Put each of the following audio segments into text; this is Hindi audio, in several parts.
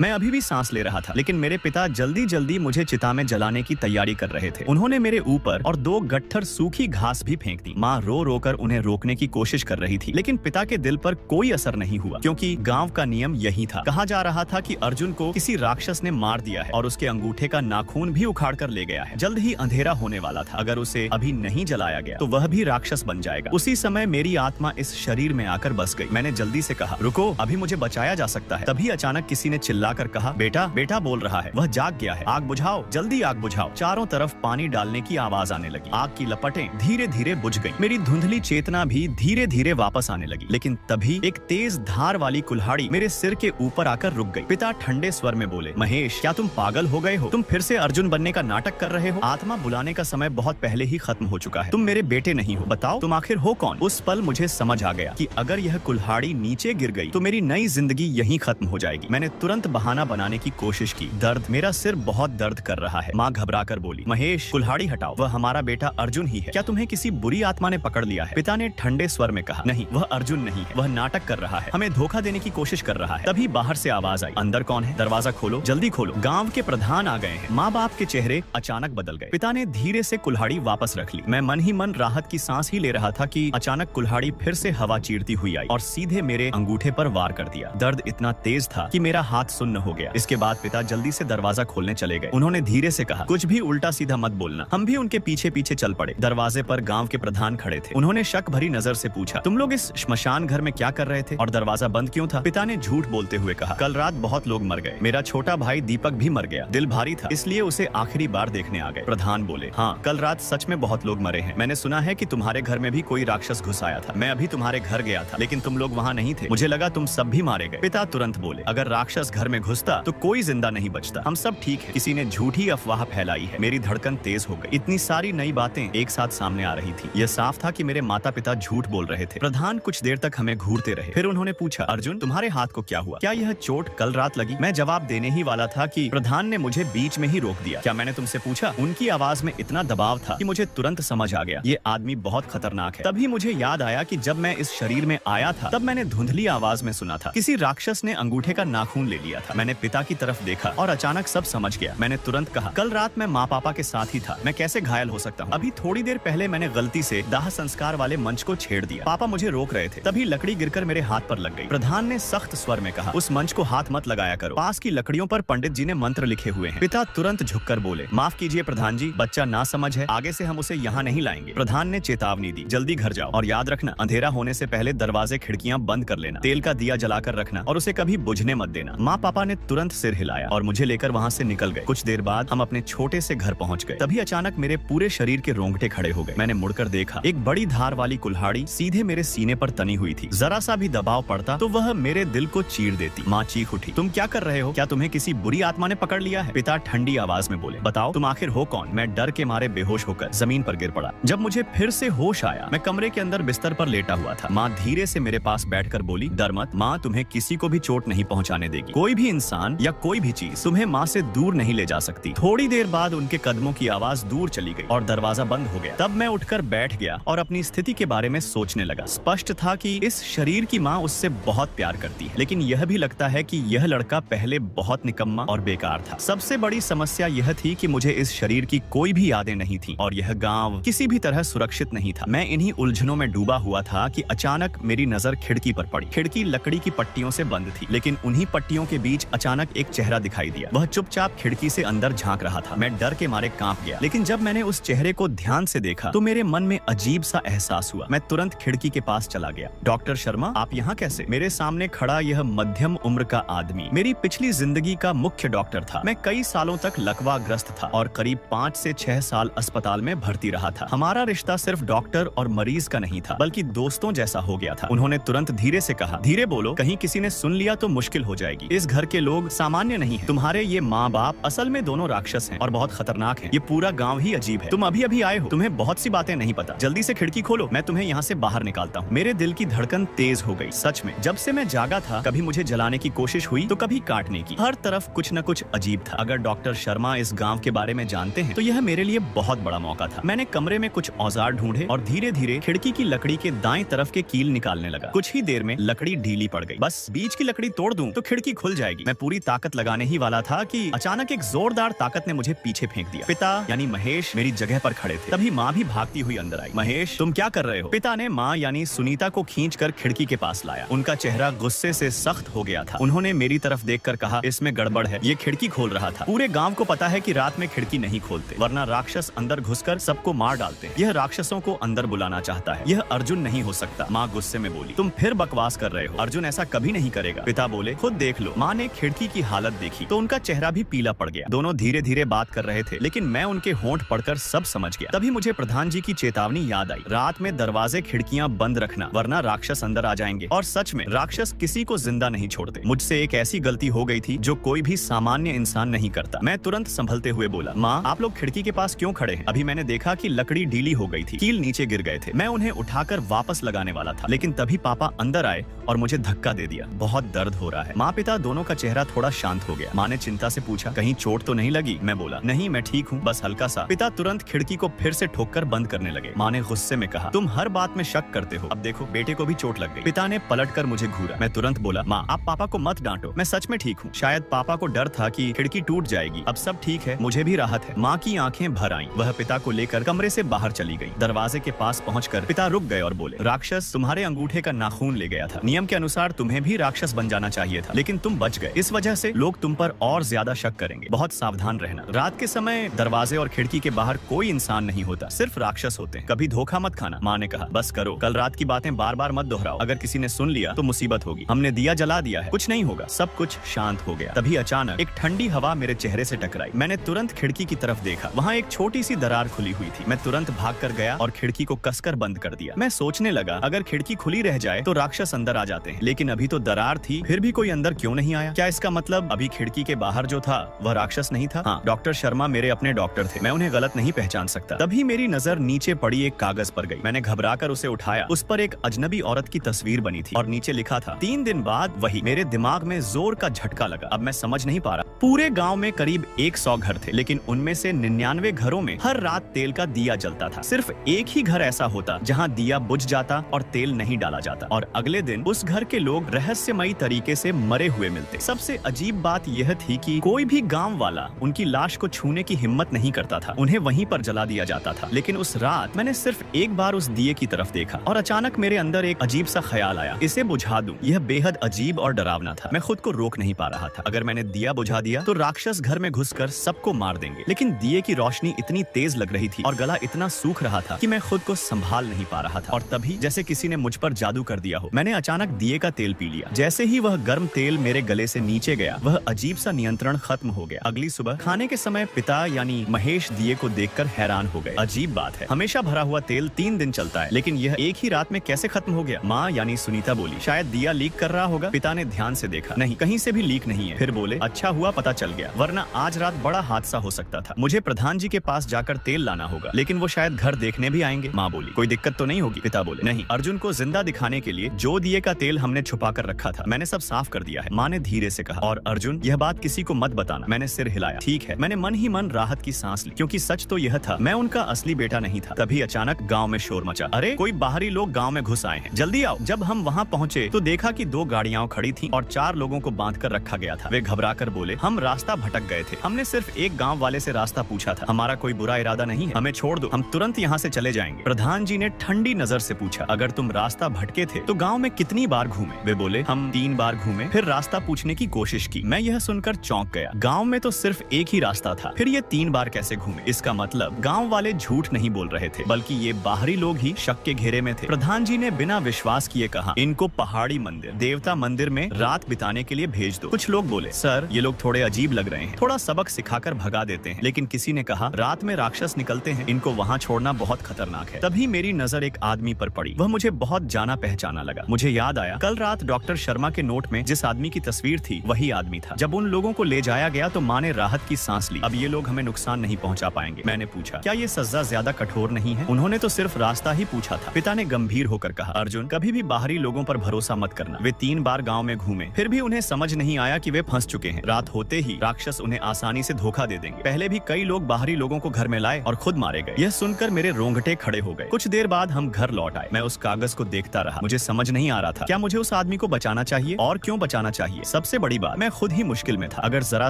मैं अभी भी सांस ले रहा था, लेकिन मेरे पिता जल्दी जल्दी मुझे चिता में जलाने की तैयारी कर रहे थे। उन्होंने मेरे ऊपर और 2 गट्ठर सूखी घास भी फेंक दी। माँ रो रो कर उन्हें रोकने की कोशिश कर रही थी, लेकिन पिता के दिल पर कोई असर नहीं हुआ, क्योंकि गांव का नियम यही था। कहा जा रहा था कि अर्जुन को किसी राक्षस ने मार दिया है और उसके अंगूठे का नाखून भी उखाड़ कर ले गया है। जल्द ही अंधेरा होने वाला था। अगर उसे अभी नहीं जलाया गया तो वह भी राक्षस बन जाएगा। उसी समय मेरी आत्मा इस शरीर में आकर बस गई। मैंने जल्दी से कहा, रुको, अभी मुझे बचाया जा सकता है। तभी अचानक किसी ने चिल्लाकर कहा, बेटा बेटा बोल रहा है, वह जाग गया है, आग बुझाओ, जल्दी आग बुझाओ। चारों तरफ पानी डालने की आवाज आने लगी। आग की लपटें धीरे धीरे बुझ गई। मेरी धुंधली चेतना भी धीरे धीरे वापस आने लगी। लेकिन तभी एक तेज धार वाली कुल्हाड़ी मेरे सिर के ऊपर आकर रुक गई। पिता ठंडे स्वर में बोले, महेश, क्या तुम पागल हो गए हो? तुम फिर से अर्जुन बनने का नाटक कर रहे हो? आत्मा बुलाने का समय बहुत पहले ही खत्म हो चुका है। तुम मेरे बेटे नहीं हो। बताओ तुम आखिर हो कौन? उस पल मुझे समझ आ गया कि अगर यह कुल्हाड़ी नीचे गिर गई तो मेरी नई जिंदगी यहीं खत्म हो जाएगी। मैंने तुरंत बहाना बनाने की कोशिश की। दर्द, मेरा सिर बहुत दर्द कर रहा है। माँ घबरा कर बोली, महेश, कुल्हाड़ी हटाओ, वह हमारा बेटा अर्जुन ही है। क्या तुम्हें किसी बुरी आत्मा ने पकड़ लिया है? पिता ने ठंडे स्वर में कहा, नहीं, वह अर्जुन नहीं है, वह नाटक कर रहा है, हमें धोखा देने की कोशिश कर रहा है। तभी बाहर से आवाज आई, अंदर कौन है? दरवाजा खोलो, जल्दी खोलो, गांव के प्रधान आ गए हैं। माँ बाप के चेहरे अचानक बदल गए। पिता ने धीरे से कुल्हाड़ी वापस रख ली। मैं मन ही मन राहत की सांस ही ले रहा था कि अचानक कुल्हाड़ी फिर से हवा चीरती हुई आई और सीधे मेरे अंगूठे पर वार कर दिया। दर्द इतना तेज था कि मेरा हाथ सुन्न हो गया। इसके बाद पिता जल्दी से दरवाजा खोलने चले गए। उन्होंने धीरे से कहा, कुछ भी उल्टा सीधा मत बोलना। हम भी उनके पीछे पीछे चल पड़े। दरवाजे पर गांव के प्रधान खड़े थे। उन्होंने शक भरी नजर से पूछा, तुम लोग इस श्मशान घर में क्या कर रहे थे और दरवाजा बंद क्यों था? पिता ने झूठ बोलते हुए कहा, कल रात बहुत लोग मर गए। मेरा छोटा भाई दीपक भी मर गया। दिल भारी था, इसलिए उसे आखिरी बार देखने आ गए। प्रधान बोले, हाँ, कल रात सच में बहुत लोग मरे हैं। मैंने सुना है कि तुम्हारे घर में भी कोई राक्षस घुस आया था। मैं अभी तुम्हारे घर गया था, लेकिन तुम लोग वहाँ नहीं थे। मुझे लगा तुम सब भी मारे गए। पिता तुरंत बोले, अगर राक्षस घर में घुसता तो कोई जिंदा नहीं बचता। हम सब ठीक है। किसी ने झूठी अफवाह फैलाई है। मेरी धड़कन तेज हो गई। इतनी सारी नई बातें एक साथ सामने आ रही थी। यह साफ था कि मेरे माता पिता झूठ बोल रहे थे। प्रधान कुछ देर तक हमें घूरते रहे। फिर उन्होंने पूछा, अर्जुन, तुम्हारे हाथ को क्या हुआ? क्या यह चोट कल रात लगी? मैं जवाब देने ही वाला था कि प्रधान ने मुझे बीच में ही रोक दिया। क्या मैंने तुमसे पूछा? उनकी आवाज में इतना दबाव था कि मुझे तुरंत समझ आ गया, ये आदमी बहुत खतरनाक है। तभी मुझे याद आया कि जब मैं इस शरीर में आया था तब मैंने धुंधली आवाज में सुना था, किसी राक्षस ने अंगूठे का नाखून ले लिया था। मैंने पिता की तरफ देखा और अचानक सब समझ गया। मैंने तुरंत कहा, कल रात मैं माँ पापा के साथ ही था। मैं कैसे घायल हो सकता हूँ? अभी थोड़ी देर पहले मैंने गलती से दाह संस्कार वाले मंच को छेड़ दिया। पापा मुझे रोक रहे थे। तभी लकड़ी गिरकर मेरे हाथ पर लग गई। प्रधान ने सख्त स्वर में कहा, उस मंच को हाथ मत लगाया करो। पास की लकड़ियों पर पंडित जी ने मंत्र लिखे हुए हैं। पिता तुरंत झुककर बोले, माफ कीजिए प्रधान जी, बच्चा ना समझ है, आगे से हम उसे यहाँ नहीं लाएंगे। प्रधान ने चेतावनी दी, जल्दी घर जाओ और याद रखना, अंधेरा होने से पहले दरवाजे खिड़कियां बंद कर लेना। तेल का दिया जलाकर रखना और उसे कभी बुझने मत देना। माँ पापा ने तुरंत सिर हिलाया और मुझे लेकर वहाँ से निकल गए। कुछ देर बाद हम अपने छोटे से घर पहुँच गए। तभी अचानक मेरे पूरे शरीर के रोंगटे खड़े हो गए। मैंने मुड़कर देखा, एक बड़ी धार वाली कुल्हाड़ी सीधे मेरे सीने पर तनी हुई थी। जरा सा भी दबाव पड़ता तो वह मेरे दिल को चीर देती। माँ चीख उठी, तुम क्या कर रहे हो? क्या तुम्हें किसी बुरी आत्मा ने पकड़ लिया है? पिता ठंडी आवाज में बोले, बताओ तुम आखिर हो कौन? मैं डर के मारे बेहोश होकर जमीन पर गिर पड़ा। जब मुझे फिर से होश आया, मैं कमरे के अंदर बिस्तर पर लेटा हुआ था। माँ धीरे से मेरे पास बैठकर बोली, डर मत, माँ तुम्हें किसी को भी चोट नहीं पहुँचाने देगी। कोई भी इंसान या कोई भी चीज तुम्हें माँ से दूर नहीं ले जा सकती। थोड़ी देर बाद उनके कदमों की आवाज दूर चली गई और दरवाजा बंद हो गया। तब मैं उठकर बैठ गया और अपनी स्थिति के बारे में सोचने लगा। स्पष्ट था कि इस शरीर की माँ उससे बहुत प्यार करती है, लेकिन यह भी लगता है कि यह लड़का पहले बहुत निकम्मा और बेकार था। सबसे बड़ी समस्या यह थी कि मुझे इस शरीर की कोई भी यादें नहीं थी और यह गांव किसी भी तरह सुरक्षित नहीं था। मैं इन्हीं उलझनों में डूबा हुआ था कि अचानक मेरी नजर खिड़की पर पड़ी। खिड़की लकड़ी की पट्टियों से बंद थी, लेकिन उन्हीं पट्टियों के बीच अचानक एक चेहरा दिखाई दिया। वह चुपचाप खिड़की से अंदर झांक रहा था। मैं डर के मारे कांप गया, लेकिन जब मैंने उस चेहरे को ध्यान से देखा तो मेरे मन में अजीब सा एहसास हुआ। मैं तुरंत खिड़की के पास चला गया। डॉक्टर शर्मा, आप यहाँ कैसे? मेरे सामने खड़ा यह मध्यम उम्र का आदमी मेरी पिछली जिंदगी का मुख्य डॉक्टर था। मैं कई सालों तक लकवाग्रस्त था और करीब 5 से 6 साल अस्पताल में भर्ती रहा था। हमारा रिश्ता सिर्फ डॉक्टर और मरीज का नहीं था, बल्कि दोस्तों जैसा हो गया था। उन्होंने तुरंत धीरे से कहा, धीरे बोलो, कहीं किसी ने सुन लिया तो मुश्किल हो जाएगी। इस घर के लोग सामान्य नहीं है। तुम्हारे ये माँ बाप असल में दोनों राक्षस हैं और बहुत खतरनाक हैं। ये पूरा गांव ही अजीब है। तुम अभी अभी आए हो, तुम्हें बहुत सी बातें नहीं पता। जल्दी से खिड़की खोलो, मैं तुम्हें यहाँ से बाहर निकालता हूँ। मेरे दिल की धड़कन तेज हो गई। सच में जब से मैं जागा था, कभी मुझे जलाने की कोशिश हुई तो कभी काटने की। हर तरफ कुछ न कुछ अजीब था। अगर डॉक्टर शर्मा इस गांव के बारे में जानते हैं तो यह मेरे लिए बहुत बड़ा मौका था। मैंने कमरे में कुछ औजार ढूंढे और धीरे धीरे खिड़की की लकड़ी के दाएं तरफ के कील निकालने लगा। कुछ ही देर में लकड़ी ढीली पड़ गई। बस बीच की लकड़ी तोड़ दूं तो खिड़की खुल जाएगी। जाएगी। मैं पूरी ताकत लगाने ही वाला था कि अचानक एक जोरदार ताकत ने मुझे पीछे फेंक दिया। पिता यानी महेश मेरी जगह पर खड़े थे। तभी माँ भी भागती हुई अंदर आई। महेश, तुम क्या कर रहे हो? पिता ने माँ यानी सुनीता को खींचकर खिड़की के पास लाया। उनका चेहरा गुस्से से सख्त हो गया था। उन्होंने मेरी तरफ देखकर कहा, इसमें गड़बड़ है, ये खिड़की खोल रहा था। पूरे गांव को पता है कि रात में खिड़की नहीं खोलते, वरना राक्षस अंदर घुसकर सबको मार डालते हैं। यह राक्षसों को अंदर बुलाना चाहता है। यह अर्जुन नहीं हो सकता। माँ गुस्से में बोली, तुम फिर बकवास कर रहे हो। अर्जुन ऐसा कभी नहीं करेगा। पिता बोले, खुद देख लो। माँ ने खिड़की की हालत देखी तो उनका चेहरा भी पीला पड़ गया। दोनों धीरे धीरे बात कर रहे थे, लेकिन मैं उनके होंठ पढ़कर सब समझ गया। तभी मुझे प्रधान जी की चेतावनी याद आई, रात में दरवाजे खिड़कियां बंद रखना, वरना राक्षस अंदर आ जाएंगे। और सच में राक्षस किसी को जिंदा नहीं छोड़ते। मुझसे एक ऐसी गलती हो गई थी जो कोई भी सामान्य इंसान नहीं करता। मैं तुरंत संभलते हुए बोला, माँ आप लोग खिड़की के पास क्यों खड़े हैं? अभी मैंने देखा कि लकड़ी ढीली हो गई थी, कील नीचे गिर गए थे। मैं उन्हें उठाकर वापस लगाने वाला था, लेकिन तभी पापा अंदर आए और मुझे धक्का दे दिया। बहुत दर्द हो रहा है। माँ पिता दोनों का चेहरा थोड़ा शांत हो गया। माँ ने चिंता से पूछा, कहीं चोट तो नहीं लगी? मैं बोला, नहीं मैं ठीक हूँ, बस हल्का सा। पिता तुरंत खिड़की को फिर से ठोककर बंद करने लगे। माँ ने गुस्से में कहा, तुम हर बात में शक करते हो। अब देखो बेटे को भी चोट लग गई। पिता ने पलटकर मुझे घूरा। मैं तुरंत बोला, माँ आप पापा को मत डांटो, मैं सच में ठीक हूँ। शायद पापा को डर था कि खिड़की टूट जाएगी। अब सब ठीक है, मुझे भी राहत है। माँ की आंखें भर आईं। वह पिता को लेकर कमरे से बाहर चली गई। दरवाजे के पास पहुंचकर पिता रुक गए और बोले, राक्षस तुम्हारे अंगूठे का नाखून ले गया था। नियम के अनुसार तुम्हें भी राक्षस बन जाना चाहिए था, लेकिन तुम बच गए। इस वजह से लोग तुम पर और ज्यादा शक करेंगे। बहुत सावधान रहना। रात के समय दरवाजे और खिड़की के बाहर कोई इंसान नहीं होता, सिर्फ राक्षस होते हैं। कभी धोखा मत खाना। माँ ने कहा, बस करो, कल रात की बातें बार बार मत दोहराओ। अगर किसी ने सुन लिया तो मुसीबत होगी। हमने दिया जला दिया है, कुछ नहीं होगा। सब कुछ शांत हो गया। तभी अचानक एक ठंडी हवा मेरे चेहरे से टकराई। मैंने तुरंत खिड़की की तरफ देखा। वहाँ एक छोटी सी दरार खुली हुई थी। मैं तुरंत भाग कर गया और खिड़की को कसकर बंद कर दिया। मैं सोचने लगा, अगर खिड़की खुली रह जाए तो राक्षस अंदर आ जाते हैं, लेकिन अभी तो दरार थी, फिर भी कोई अंदर क्यों नहीं आया? क्या इसका मतलब अभी खिड़की के बाहर जो था वह राक्षस नहीं था? हाँ, डॉक्टर शर्मा मेरे अपने डॉक्टर थे, मैं उन्हें गलत नहीं पहचान सकता। तभी मेरी नजर नीचे पड़ी एक कागज पर गई। मैंने घबराकर उसे उठाया। उस पर एक अजनबी औरत की तस्वीर बनी थी और नीचे लिखा था, 3 दिन बाद वही। मेरे दिमाग में जोर का झटका लगा। अब मैं समझ नहीं पा रहा। पूरे गांव में करीब 100 घर थे, लेकिन उनमें से 99 घरों में हर रात तेल का दिया जलता था। सिर्फ एक ही घर ऐसा होता जहां दिया बुझ जाता और तेल नहीं डाला जाता, और अगले दिन उस घर के लोग रहस्यमयी तरीके से मरे हुए मिलते। सबसे अजीब बात यह थी कि कोई भी गांव वाला उनकी लाश को छूने की हिम्मत नहीं करता था। उन्हें वहीं पर जला दिया जाता था। लेकिन उस रात मैंने सिर्फ एक बार उस दिए की तरफ देखा और अचानक मेरे अंदर एक अजीब सा ख्याल आया, इसे बुझा दूं। यह बेहद अजीब और डरावना था। मैं खुद को रोक नहीं पा रहा था। अगर मैंने दिया बुझा दिया तो राक्षस घर में घुसकर सबको मार देंगे। लेकिन दिए की रोशनी इतनी तेज लग रही थी और गला इतना सूख रहा था कि मैं खुद को संभाल नहीं पा रहा था। और तभी जैसे किसी ने मुझ पर जादू कर दिया हो, मैंने अचानक दिए का तेल पी लिया। जैसे ही वह गर्म तेल मेरे गले से नीचे गया, वह अजीब सा नियंत्रण खत्म हो गया। अगली सुबह खाने के समय पिता यानी महेश दिए को देखकर हैरान हो गए। अजीब बात है, हमेशा भरा हुआ तेल 3 दिन चलता है, लेकिन यह एक ही रात में कैसे खत्म हो गया? माँ यानी सुनीता बोली, शायद दिया लीक कर रहा होगा। पिता ने ध्यान से देखा, नहीं, कहीं से भी लीक नहीं है। फिर बोले, अच्छा हुआ पता चल गया, वरना आज रात बड़ा हादसा हो सकता था। मुझे प्रधान जी के पास जाकर तेल लाना होगा, लेकिन वो शायद घर देखने भी आएंगे। माँ बोली, कोई दिक्कत तो नहीं होगी? पिता बोले, नहीं, अर्जुन को जिंदा दिखाने के लिए जो दिए का तेल हमने छुपा कर रखा था, मैंने सब साफ कर दिया है। माँ ने धीरे से कहा, और अर्जुन, यह बात किसी को मत बताना। मैंने सिर हिलाया। ठीक है। मैंने मन ही मन राहत की सांस ली, क्योंकि सच तो यह था, मैं उनका असली बेटा नहीं था। तभी अचानक गाँव में शोर मचा। अरे कोई बाहरी लोग गाँव में घुस आए हैं, जल्दी आओ। जब हम वहाँ पहुँचे तो देखा कि 2 गाड़ियां खड़ी थी और 4 लोगों को बांध कर रखा गया था। वे घबराकर बोले, हम रास्ता भटक गए थे, हमने सिर्फ एक गांव वाले से रास्ता पूछा था, हमारा कोई बुरा इरादा नहीं है, हमें छोड़ दो, हम तुरंत यहाँ से चले जाएंगे। प्रधान जी ने ठंडी नजर से पूछा, अगर तुम रास्ता भटके थे तो गांव में कितनी बार घूमे? वे बोले, हम 3 बार घूमे, फिर रास्ता पूछने की कोशिश की। मैं यह सुनकर चौंक गया। गांव में तो सिर्फ एक ही रास्ता था, फिर ये 3 बार कैसे घूमे? इसका मतलब गांव वाले झूठ नहीं बोल रहे थे, बल्कि ये बाहरी लोग ही शक के घेरे में थे। प्रधान जी ने बिना विश्वास किए कहा, इनको पहाड़ी मंदिर, देवता मंदिर में रात बिताने के लिए भेज दो। कुछ लोग बोले, सर ये लोग थोड़े अजीब लग रहे हैं, थोड़ा सबक सिखाकर भगा देते हैं। लेकिन किसी ने कहा, रात में राक्षस निकलते हैं, इनको वहाँ छोड़ना बहुत खतरनाक है। तभी मेरी नजर एक आदमी पर पड़ी। वह मुझे बहुत जाना पहचाना लगा। मुझे याद आया, कल रात डॉक्टर शर्मा के नोट में जिस आदमी की तस्वीर थी वही आदमी था। जब उन लोगों को ले जाया गया तो माँ ने राहत की सांस ली। अब ये लोग हमें नुकसान नहीं पहुँचा पाएंगे। मैंने पूछा, क्या ये सजा ज्यादा कठोर नहीं है? उन्होंने तो सिर्फ रास्ता ही पूछा था। पिता ने गंभीर होकर कहा, अर्जुन, कभी भी बाहरी लोगों पर भरोसा मत करना। वे 3 बार गाँव में घूमे, फिर भी उन्हें समझ नहीं आया कि वे फंस चुके हैं। रात होते ही राक्षस उन्हें आसानी से धोखा दे देंगे। पहले भी कई लोग बाहरी लोगों को घर में लाए और खुद मारे गए। यह सुनकर मेरे रोंगटे खड़े हो गए। कुछ देर बाद हम घर लौट आए। मैं उस कागज को देखता रहा। मुझे समझ नहीं आ रहा था, क्या मुझे उस आदमी को बचाना चाहिए और क्यों बचाना चाहिए। सबसे बड़ी बात, मैं खुद ही मुश्किल में था। अगर जरा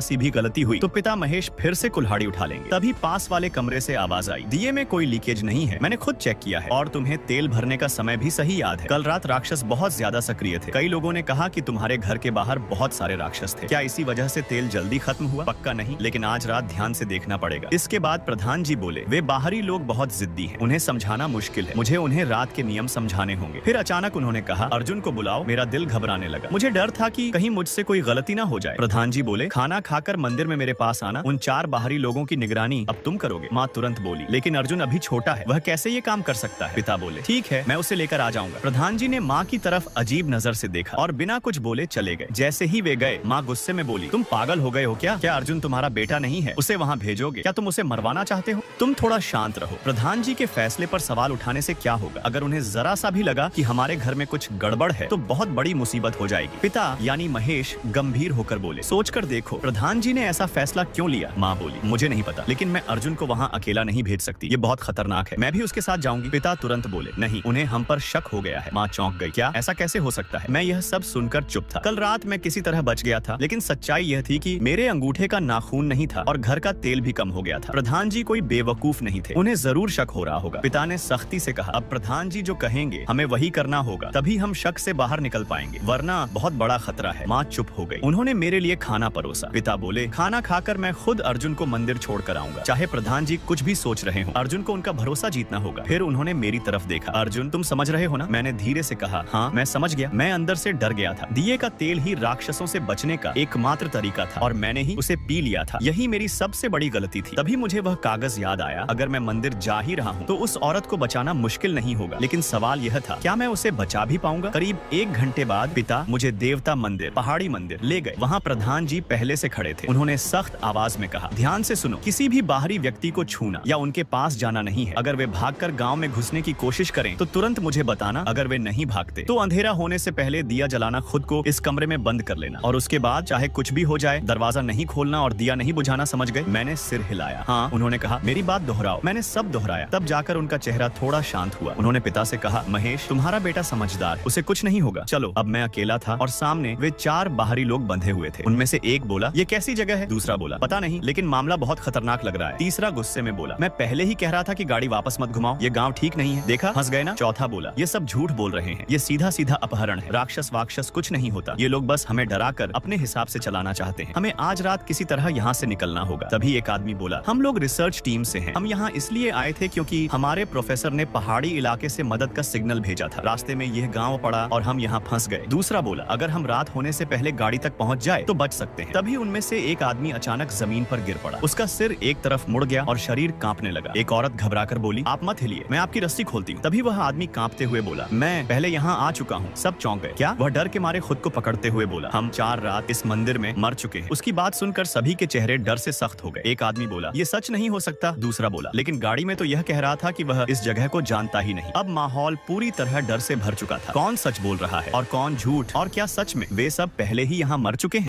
सी भी गलती हुई तो पिता महेश फिर से कुल्हाड़ी उठा लेंगे। तभी पास वाले कमरे से आवाज आई, दिए में कोई लीकेज नहीं है, मैंने खुद चेक किया है और तुम्हें तेल भरने का समय भी सही याद है। कल रात राक्षस बहुत ज्यादा सक्रिय थे। कई लोगों ने कहा कि तुम्हारे घर के बाहर बहुत सारे राक्षस थे। क्या इसी वजह से तेल जल्दी खत्म हुआ? पक्का नहीं, लेकिन आज रात ध्यान से देखना पड़ेगा। इसके बाद प्रधान जी बोले, वे बाहरी लोग बहुत जिद्दी हैं, उन्हें समझाना मुश्किल है, मुझे उन्हें रात के नियम समझाने होंगे। फिर अचानक उन्होंने कहा, अर्जुन को बुलाओ। मेरा दिल घबराने लगा, मुझे डर था कि कहीं मुझसे कोई गलती ना हो जाए। प्रधान जी बोले, खाना खाकर मंदिर में मेरे पास आना, उन 4 बाहरी लोगों की निगरानी अब तुम करोगे। माँ तुरंत बोली, लेकिन अर्जुन अभी छोटा है, वह कैसे ये काम कर सकता है? पिता बोले, ठीक है, मैं उसे लेकर आ जाऊंगा। प्रधान जी ने माँ की तरफ अजीब नजर से देखा और बिना कुछ बोले चले गए। जैसे ही वे गए, माँ गुस्से में बोली, तुम पागल हो गए हो क्या? क्या अर्जुन तुम्हारा बेटा नहीं है? उसे वहाँ भेजोगे? क्या तुम उसे मरवाना चाहते हो? तुम थोड़ा शांत रहो। प्रधान जी के फैसले पर सवाल उठाने से क्या होगा? अगर उन्हें जरा सा भी लगा कि हमारे घर में कुछ गड़बड़ है तो बहुत बड़ी मुसीबत हो जाएगी। पिता यानी महेश गंभीर होकर बोले, सोचकर देखो प्रधान जी ने ऐसा फैसला क्यों लिया? माँ बोली, मुझे नहीं पता, लेकिन मैं अर्जुन को वहाँ अकेला नहीं भेज सकती, ये बहुत खतरनाक है, मैं भी उसके साथ जाऊंगी। पिता तुरंत बोले, नहीं, उन्हें हम पर शक हो गया है। माँ चौंक गई, क्या? ऐसा कैसे हो सकता है? मैं यह सब सुनकर चुप था। कल रात मैं किसी तरह बच गया था, लेकिन सच्चाई यह थी कि मेरे अंगूठे का नाखून नहीं था और घर का तेल भी कम हो गया था। प्रधान जी कोई बेवकूफ नहीं थे, उन्हें जरूर शक हो रहा होगा। पिता ने सख्ती से कहा, अब प्रधान जी जो कहेंगे हमें वही करना होगा, तभी हम शक से बाहर निकल पाएंगे, वरना बहुत बड़ा खतरा है। माँ चुप हो गई। उन्होंने मेरे लिए खाना परोसा। पिता बोले, खाना खाकर मैं खुद अर्जुन को मंदिर छोड़कर आऊंगा, चाहे प्रधान जी कुछ भी सोच रहे हो। अर्जुन को उनका भरोसा जीतना होगा। फिर उन्होंने मेरी तरफ देखा, अर्जुन तुम समझ रहे हो ना? मैंने धीरे से कहा, हाँ मैं समझ गया। मैं अंदर से डर गया था। दिए का तेल ही राक्षसों से बचने का एकमात्र तरीका था और मैंने ही उसे पी लिया था। यही मेरी सबसे बड़ी गलती थी। तभी मुझे वह कागज याद आया, अगर मैं मंदिर जा ही रहा हूँ तो उस औरत को बचाना मुश्किल नहीं होगा, लेकिन सवाल यह था, क्या मैं उसे बचा भी पाऊंगा? करीब 1 घंटे बाद पिता मुझे देवता मंदिर, पहाड़ी मंदिर ले गए। वहाँ प्रधान जी पहले से खड़े थे। उन्होंने सख्त आवाज में कहा, ध्यान से सुनो, किसी भी बाहरी व्यक्ति को छूना या उनके पास जाना नहीं है। अगर वे भागकर गांव में घुसने की कोशिश करें तो तुरंत मुझे बताना। अगर वे नहीं भागते तो अंधेरा होने से पहले दिया जलाना, खुद को इस कमरे में बंद कर लेना और उसके बाद चाहे कुछ भी हो जाए दरवाजा नहीं खोलना और दिया नहीं बुझाना, समझ गए? मैंने सिर हिलाया। हाँ, उन्होंने कहा, मेरी बात दोहराओ। मैंने सब दोहराया। तब जाकर उनका चेहरा थोड़ा शांत हुआ। उन्होंने पिता से कहा, महेश तुम्हारा बेटा समझदार है, उसे कुछ नहीं होगा। चलो। अब मैं अकेला था और सामने वे 4 बाहरी लोग बंधे हुए थे। उनमें से एक बोला, ये कैसी जगह है? दूसरा बोला, पता नहीं, लेकिन मामला बहुत खतरनाक लग रहा है। तीसरा गुस्से में बोला, मैं पहले ही कह रहा था कि गाड़ी वापस मत घुमाओ, ये गांव ठीक नहीं है, देखा, हंस गए ना। चौथा बोला, ये सब झूठ बोल रहे हैं, ये सीधा सीधा अपहरण है, राक्षस वाक्षस कुछ नहीं होता, ये लोग बस हमें डराकर अपने हिसाब से चलाना चाहते हैं, हमें आज रात किसी तरह यहाँ से निकलना होगा। तभी एक आदमी बोला, हम लोग रिसर्च टीम से हैं, हम यहाँ इसलिए आए थे क्योंकि हमारे प्रोफेसर ने पहाड़ी इलाके से मदद का सिग्नल भेजा था, रास्ते में यह गाँव पड़ा और हम यहाँ फंस गए। दूसरा बोला, अगर हम रात होने से पहले गाड़ी तक पहुँच जाए तो बच सकते हैं। तभी उनमें से एक आदमी अचानक जमीन पर गिर पड़ा, उसका सिर एक तरफ मुड़ गया और शरीर कांपने लगा। एक औरत घबराकर बोली, आप मत हिलिए, मैं आपकी रस्सी खोलती हूँ। तभी वह आदमी कांपते हुए बोला, मैं पहले यहाँ आ चुका हूँ। सब चौंक गए। क्या? वह डर के मारे खुद को पकड़ते हुए बोला, हम 4 रात इस मंदिर में मर चुके हैं। उसकी बात सुनकर सभी के चेहरे डर से सख्त हो गए। एक आदमी बोला, ये सच नहीं हो सकता। दूसरा बोला, लेकिन गाड़ी में तो यह कह रहा था कि वह इस जगह को जानता ही नहीं। अब माहौल पूरी तरह डर से भर चुका था। कौन सच बोल रहा है और कौन झूठ, और क्या सच में वे सब पहले ही यहाँ मर चुके हैं?